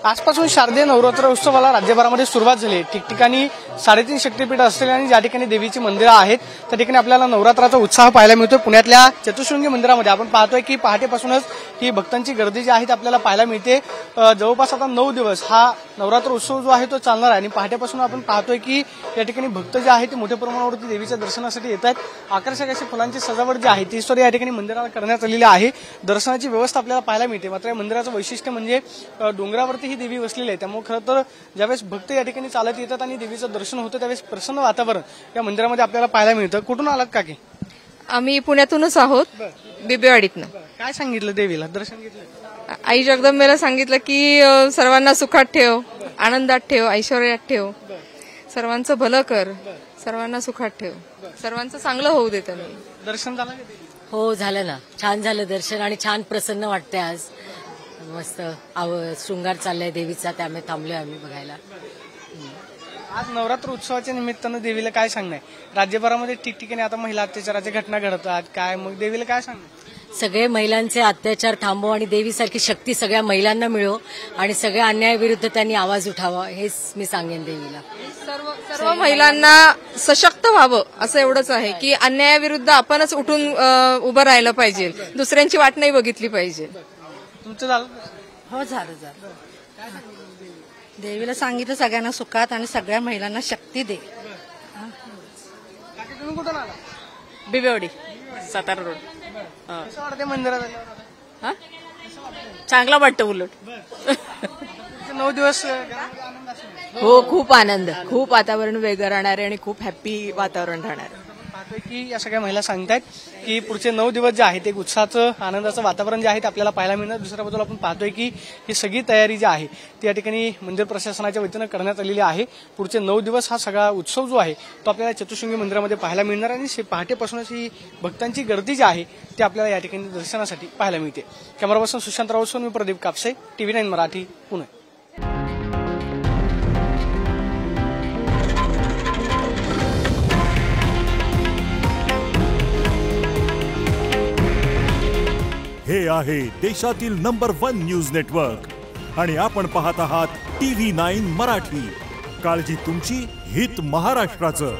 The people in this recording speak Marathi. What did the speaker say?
आजपासून शारदीय नवरात्र उत्सवाला राज्यभरामध्ये सुरुवात झाली आहे। ठिकठिकाणी 3.5 शक्तीपीठ असलेल्या आणि ज्या ठिकाणी देवीची मंदिरं आहेत त्या ठिकाणी आपल्याला नवरात्राचा उत्साह पाहायला मिळतो। पुण्यातल्या चतुशृंगी मंदिरामध्ये आपण पाहतोय की पहाटेपासूनच ही भक्तांची गर्दी जी आहे ती आपल्याला पाहायला मिळते। जवळपास आता 9 दिवस हा नवरात्र उत्सव जो आहे तो चालणार आहे आणि पहाटेपासून आपण पाहतोय की या ठिकाणी भक्त जे आहेत ते मोठ्या प्रमाणावरती देवीच्या दर्शनासाठी येत आहेत। आकर्षक अशी फुलांची सजावट जी आहे ती सुद्धा या ठिकाणी मंदिराला करण्यात आलेली आहे। दर्शनाची व्यवस्था आपल्याला पाहायला मिळते। मात्र या मंदिराचं वैशिष्ट्य म्हणजे डोंगरावरती ही देवी वसलेली आहे, त्यामुळे खरं तर ज्यावेळेस भक्त या ठिकाणी चालत येतात आणि देवीचं दर्शन होतं त्यावेळेस प्रसन्न वातावरण या मंदिरामध्ये आपल्याला पाहायला मिळतं। कुठून आलात काकी? आम्ही पुण्यातूनच आहोत, बिबेवाडीतनं। काय सांगितलं देवीला? दर्शन घेतलं? आई जगदंबेला सांगितलं की सर्वांना सुखात ठेव, आनंदात ठेव, ऐश्वर्यात ठेव, सर्वांचं भलं कर, सर्वांना सुखात ठेव, सर्वांचं चांगलं होऊ दे त्यांनी। दर्शन झालं? हो झालं ना, छान झालं दर्शन आणि छान प्रसन्न वाटतंय। आज मस्त शृंगार चाललाय देवीचा, त्यामुळे थांबलोय आम्ही बघायला। आज नवरात्र उत्सवाच्या निमित्तानं देवीला काय सांगणार? राज्यभरामध्ये ठिकठिकाणी आता महिला अत्याचाराच्या घटना घडतात, काय मग देवीला काय सांगणार? सगळे महिलांचे अत्याचार थांबव आणि देवीसारखी शक्ती सगळ्या महिलांना मिळो आणि सगळ्या अन्यायाविरुद्ध त्यांनी आवाज उठावा, हेच मी सांगेन देवीला। सर्व महिलांना सशक्त व्हावं असं एवढंच आहे की अन्यायाविरुद्ध आपणच उठून उभं राहिलं पाहिजे, दुसऱ्यांची वाट नाही बघितली पाहिजे। तुमचं झालं? हो झालं झालं। देवीला सांगितलं सगळ्यांना सुखात आणि सगळ्या महिलांना शक्ती दे। तुम्ही कुठून आला? बिबेवाडी, सातारा रोड। कसं वाटतंय मंदिरात? चांगला वाटतं उलट। 9 दिवस आनंद असेल? हो, खूप आनंद, खूप वातावरण वेगळं राहणार आहे आणि खूप हॅप्पी वातावरण राहणार आहे। पाहतोय की या सगळ्या महिला सांगतायत की पुढचे 9 दिवस जे आहेत एक उत्साहाचं आनंदाचं वातावरण जे आहे ते आपल्याला पाहायला मिळणार। दुसऱ्या बाजूला आपण पाहतोय की ही सगळी तयारी जी आहे ती या ठिकाणी मंदिर प्रशासनाच्या वतीनं करण्यात आलेली आहे। पुढचे 9 दिवस हा सगळा उत्सव जो आहे तो आपल्याला चतुशृंगी मंदिरामध्ये पाहायला मिळणार आणि पहाटेपासूनच ही भक्तांची गर्दी जी आहे ती आपल्याला या ठिकाणी दर्शनासाठी पाहायला मिळते। कॅमेरा पर्सन सुशांत राऊत, मी प्रदीप कापसे, TV9 मराठी, पुणे। हे आहे देशातील नंबर 1 न्यूज नेटवर्क आणि आपण पाहत आहात TV9 मराठी। काळजी तुमची, हित महाराष्ट्राचं।